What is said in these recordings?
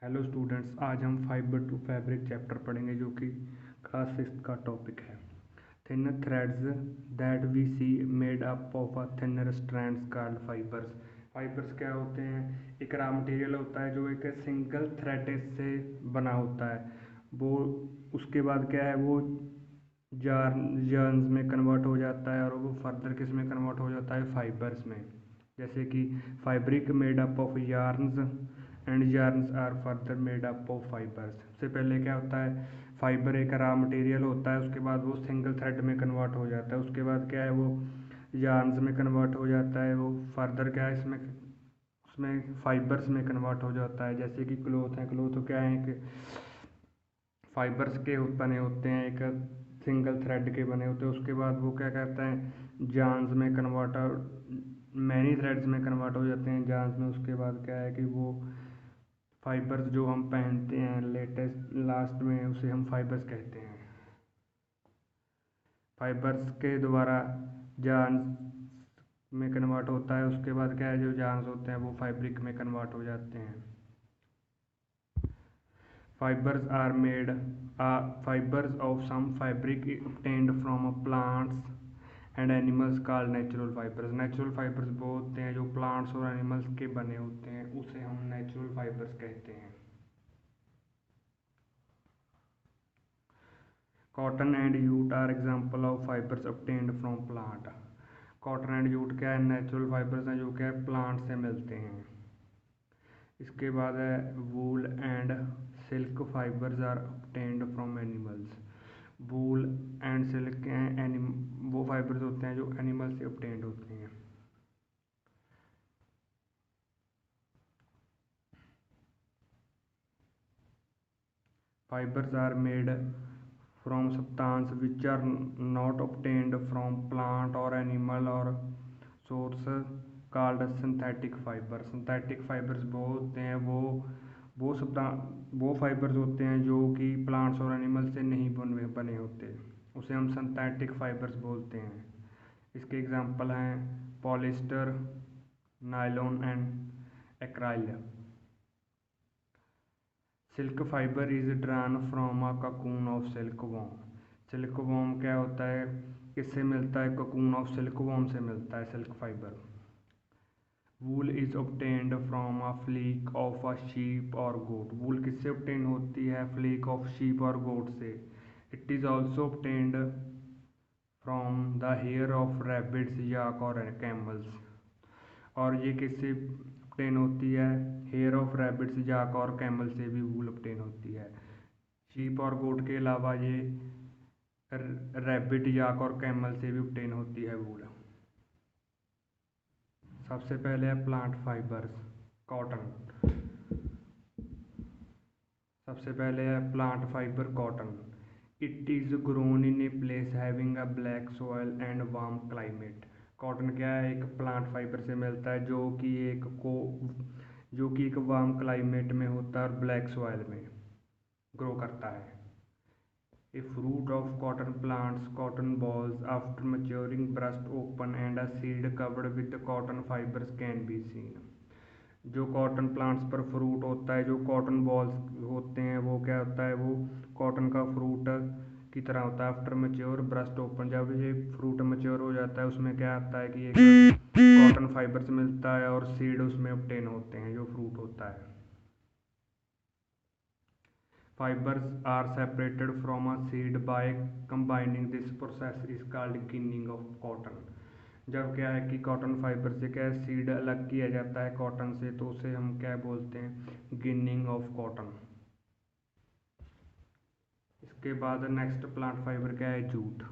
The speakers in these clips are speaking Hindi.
हेलो स्टूडेंट्स, आज हम फाइबर टू फैब्रिक चैप्टर पढ़ेंगे जो कि क्लास 6 का टॉपिक है। Thinner threads that we see made up of a thinner strands called fibres. Fibres क्या होते हैं? एक रॉ मटेरियल होता है जो एक सिंगल थ्रेड से बना होता है। वो उसके बाद क्या है, वो yarns में कन्वर्ट हो जाता है और वो फर्दर किस में कन्वर्ट हो जाता है? फाइबर्स में। जैसे कि fabric made up of yarns and yarns are further made up of fibres. सबसे पहले क्या होता है, फाइबर एक रॉ मटेरियल होता है, उसके बाद वो सिंगल थ्रेड में कन्वर्ट हो जाता है, उसके बाद क्या है वो yarns में कन्वर्ट हो जाता है, वो फर्दर क्या है इसमें उसमें फाइबर्स में कन्वर्ट हो जाता है। जैसे कि क्लोथ है, क्लोथ क्या है कि फाइबर्स के बने होते हैं, एक सिंगल थ्रेड के बने होते हैं। उसके बाद वो क्या कहता है, जानस में कन्वर्ट, मैनी थ्रेड्स में कन्वर्ट हो जाते हैं जानस में। उसके बाद क्या है कि वो फाइबर्स जो हम पहनते हैं लेटेस्ट लास्ट में, उसे हम फाइबर्स कहते हैं। फाइबर्स के द्वारा जानस में कन्वर्ट होता है, उसके बाद क्या है जो जानस होते हैं वो फैब्रिक में कन्वर्ट हो जाते हैं। Fibers are made fibers of some fabric obtained from plants and animals called natural fibers. Natural fibers वो होते हैं जो plants और animals के बने होते हैं, उसे हम natural fibers कहते हैं। Cotton and jute are example of fibers obtained from plant. Cotton and jute क्या है? नेचुरल फाइबर्स हैं जो क्या है प्लांट से मिलते हैं। इसके बाद है wool and silk fibres are obtained from animals. Wool and silk वो फाइबर्स होते हैं जो एनिमल से obtained होते हैं। Fibres are made from substance which are not obtained from plant और एनिमल और source called synthetic fibre. Synthetic fibres वो होते हैं वो फाइबर्स होते हैं जो कि प्लांट्स और एनिमल से नहीं बने होते, उसे हम सिंथेटिक फाइबर्स बोलते हैं। इसके एग्जांपल हैं polyester, nylon and एक्राइल। Silk fibre is drawn from a cocoon of silk worm. Silk worm क्या होता है, किससे मिलता है? ककून ऑफ सिल्क वॉर्म से मिलता है silk fibre. Wool is obtained from a flick of a sheep और गोट। वूल किससे obtained होती है? फ्लीक ऑफ शीप और गोट से। It is also obtained from the hair of rabbits, yak और कैमल्स। और ये किससे obtain होती है? हेयर ऑफ रैबिट्स, याक और कैमल से भी वूल obtain होती है। शीप और गोट के अलावा ये रैबिट, याक और कैमल से भी obtain होती है वूल। सबसे पहले है प्लांट फाइबर्स, कॉटन। सबसे पहले है plant fibre cotton. It is grown in a place having a black soil and warm climate. Cotton क्या है? एक प्लांट फाइबर से मिलता है जो कि एक वार्म क्लाइमेट में होता है और ब्लैक सॉइल में ग्रो करता है। A fruit of cotton plants, cotton balls, after maturing burst open and a seed covered with cotton fibers can be seen. जो कॉटन प्लांट्स पर फ्रूट होता है, जो कॉटन बॉल्स होते हैं, वो क्या होता है, वो कॉटन का फ्रूट की तरह होता है। आफ्टर मेच्योर ब्रस्ट ओपन, जब ये फ्रूट मेच्योर हो जाता है उसमें क्या आता है कि एक कॉटन फाइबर से मिलता है और सीड उसमें ऑब्टेन होते हैं जो फ्रूट होता है। Fibers are separated from a seed by combining. This process is called ginning of cotton. जब क्या है कि कॉटन फाइबर से क्या है सीड अलग किया जाता है कॉटन से, तो उसे हम क्या बोलते हैं? Ginning of cotton. इसके बाद नेक्स्ट प्लांट फाइबर क्या है? जूट।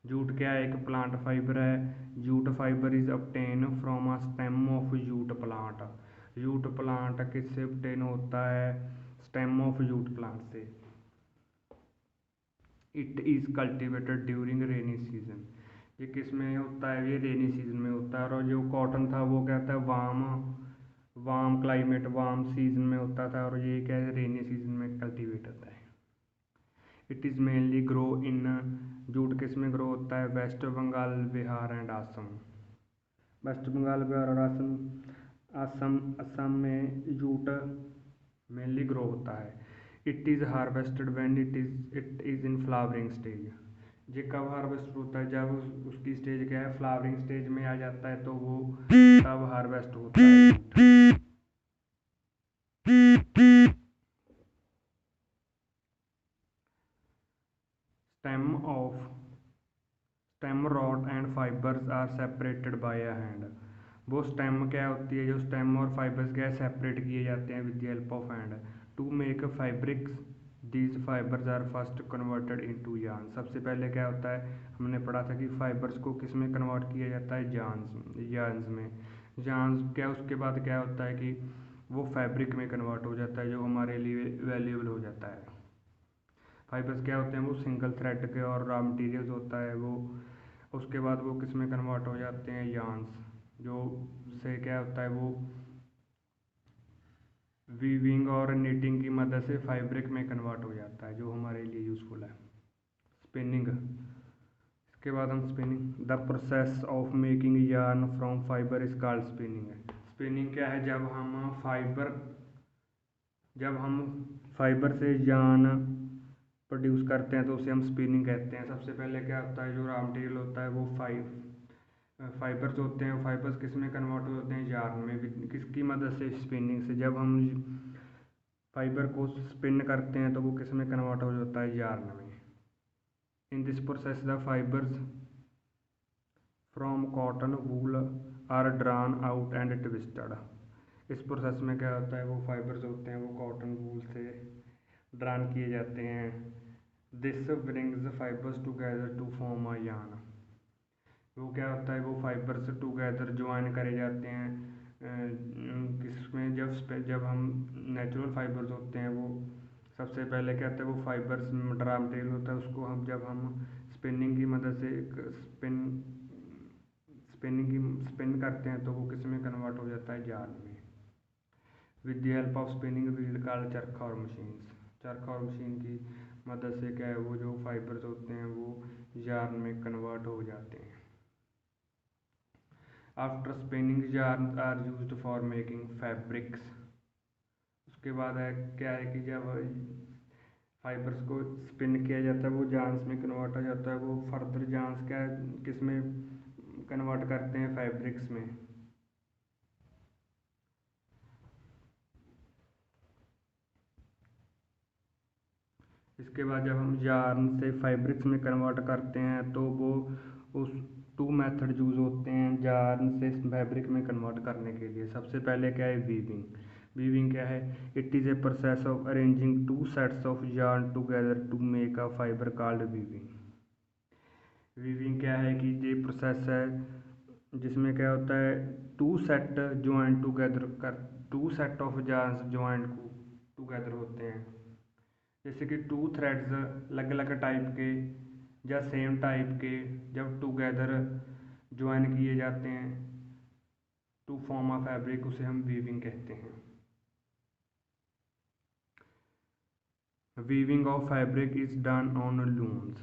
जूट क्या है? एक प्लांट फाइबर है। Jute fibre is obtained from a stem of jute plant. Jute plant किससे obtain होता है? स्टेम ऑफ जूट प्लांट से। It is cultivated during rainy season. ये किस में होता है? ये रेनी सीजन में होता है। और जो कॉटन था वो क्या था? Warm warm climate, warm season में होता था, और ये क्या है? रेनी सीजन में कल्टिवेट होता है। It is mainly grow in, jute किस में ग्रो होता है? वेस्ट बंगाल, बिहार एंड असम। वेस्ट बंगाल, बिहार और असम असम में जूट मेनली ग्रो होता है। It is harvested when it is in flowering stage. ये कब हार्वेस्ट होता है? जब उसकी स्टेज क्या है, फ्लावरिंग स्टेज में आ जाता है, तो वो तब हार्वेस्ट होता है jute. Stem rod and fibres are separated by a hand. वो स्टेम क्या होती है, जो स्टेम और फाइबर्स क्या है, सेपरेट किए जाते हैं with the help of hand to make fabrics. These fibres are first converted into yarn. सबसे पहले क्या होता है, हमने पढ़ा था कि फाइबर्स को किस में कन्वर्ट किया जाता है, यार्न्स में। यार्न्स क्या, उसके बाद क्या होता है कि वो फैब्रिक में कन्वर्ट हो जाता है, जो हमारे लिए वैल्यूएबल हो जाता है। फाइबर्स क्या होते हैं, वो सिंगल थ्रेड के और रॉ मटेरियल्स होता है वो। उसके बाद वो किस में कन्वर्ट हो जाते हैं, यार्न्स, जो से क्या होता है, वो वीविंग और नीटिंग की मदद से फैब्रिक में कन्वर्ट हो जाता है, जो हमारे लिए यूज़फुल है। स्पिनिंग, इसके बाद हम spinning, the process of making yarn from fibre is called spinning. Spinning क्या है, जब हम फाइबर से यार्न प्रोड्यूस करते हैं तो उसे हम स्पिनिंग कहते हैं। सबसे पहले क्या होता है, जो रॉ मटेरियल होता है वो फाइबर्स होते हैं। फाइबर्स किस में कन्वर्ट होते हैं, यार्न में। किसकी मदद से, स्पिनिंग से। जब हम फाइबर को स्पिन करते हैं तो वो किस में कन्वर्ट हो जाता है, यार्न में। In this process the fibres from cotton wool are drawn out and twisted. इस प्रोसेस में क्या होता है, वो फाइबर्स होते हैं वो कॉटन वूल से ड्रान किए जाते हैं। This brings fibres together to form a yarn. वो क्या होता है, वो फाइबर्स टुगेदर ज्वाइन करे जाते हैं किसमें, जब हम नेचुरल फाइबर्स होते हैं वो सबसे पहले क्या होता है, वो फाइबर्स रॉ मटेरियल होता है, उसको हम स्पिनिंग की मदद से स्पिन करते हैं तो वो किस में कन्वर्ट हो जाता है, यार्न में। With the help of spinning wheel called चरखा और मशीन्स। चरखा और मशीन की मदद से क्या है, वो जो फाइबर्स होते हैं वो यार्न में कन्वर्ट हो जाते हैं। After spinning yarns are used for making fabrics. उसके बाद है क्या है कि जब फाइबर्स को स्पिन किया जाता है वो yarns में कन्वर्ट हो जाता है, वो फर्दर yarns क्या है, किस में कन्वर्ट करते हैं, फैब्रिक्स में। इसके बाद जब हम yarn से फैब्रिक्स में कन्वर्ट करते हैं तो वो उस टू मेथड यूज़ होते हैं yarn से फैब्रिक में कन्वर्ट करने के लिए। सबसे पहले क्या है, वीविंग। वीविंग क्या है, it is a process of arranging two sets of yarn together to make a fibre called weaving. Weaving क्या है कि ये प्रोसेस है जिसमें क्या होता है, two set of yarns joint together होते हैं। जैसे कि टू थ्रेड्स अलग अलग टाइप के या सेम टाइप के जब टुगेदर ज्वाइन किए जाते हैं टू फॉर्म अ फैब्रिक, उसे हम वीविंग कहते हैं। Weaving of fabric is done on looms.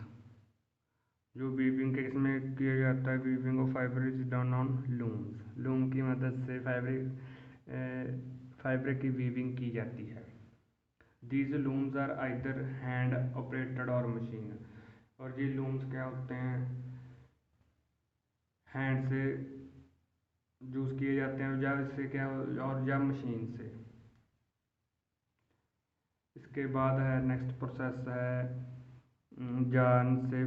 जो वीविंग के इसमें किया जाता है, weaving of fibre is done on looms. Loom की मदद से फैब्रिक की वीविंग की जाती है। These looms are either hand operated और मशीन। और ये लूम्स क्या होते हैं, हैंड से यूज़ किए जाते हैं, या इससे क्या, और या मशीन से। इसके बाद है नेक्स्ट प्रोसेस है yarn से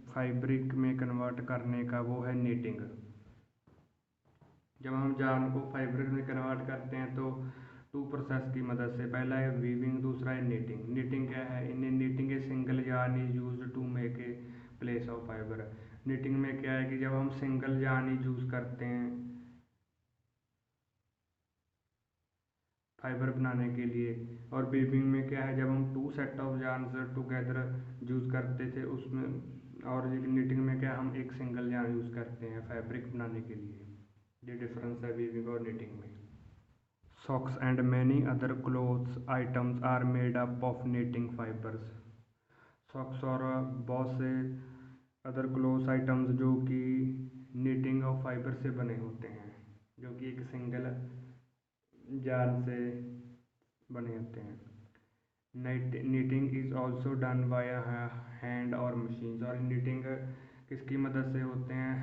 फैब्रिक में कन्वर्ट करने का, वो है नीटिंग। जब हम yarn को फैब्रिक में कन्वर्ट करते हैं तो टू प्रोसेस की मदद से, पहला है वीविंग, दूसरा है नीटिंग। नीटिंग क्या है, इन knitting a single yarn is used to make a place of fibre. Knitting में क्या है कि जब हम सिंगल yarn यूज़ करते हैं फाइबर बनाने के लिए, और वीविंग में क्या है, जब हम two set of yarns together use करते थे उसमें, और नीटिंग में क्या, हम एक सिंगल yarn यूज़ करते हैं फैब्रिक बनाने के लिए। ये डिफरेंस है वीविंग और नीटिंग में। Socks and many other clothes items are made up of knitting fibers. Socks और बहुत से अदर क्लोथ आइटम्स जो कि नीटिंग ऑफ फाइबर से बने होते हैं, जो कि एक सिंगल जाल से बने होते हैं। Knitting is also done by hand और मशीन्स, और नीटिंग किसकी मदद से होते हैं,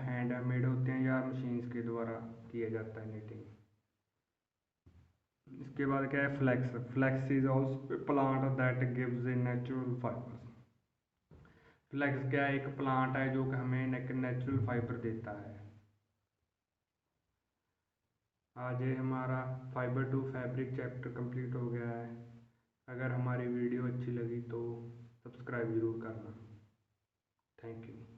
हैंड मेड होते हैं या मशीन्स के द्वारा किया जाता है नीटिंग। इसके बाद क्या है, flax is also plant that gives a natural fibre. Flax क्या है, एक प्लांट है जो कि हमें नेचुरल फाइबर देता है। आज ये हमारा fibre to fabric chapter complete हो गया है। अगर हमारी वीडियो अच्छी लगी तो सब्सक्राइब ज़रूर करना। Thank you.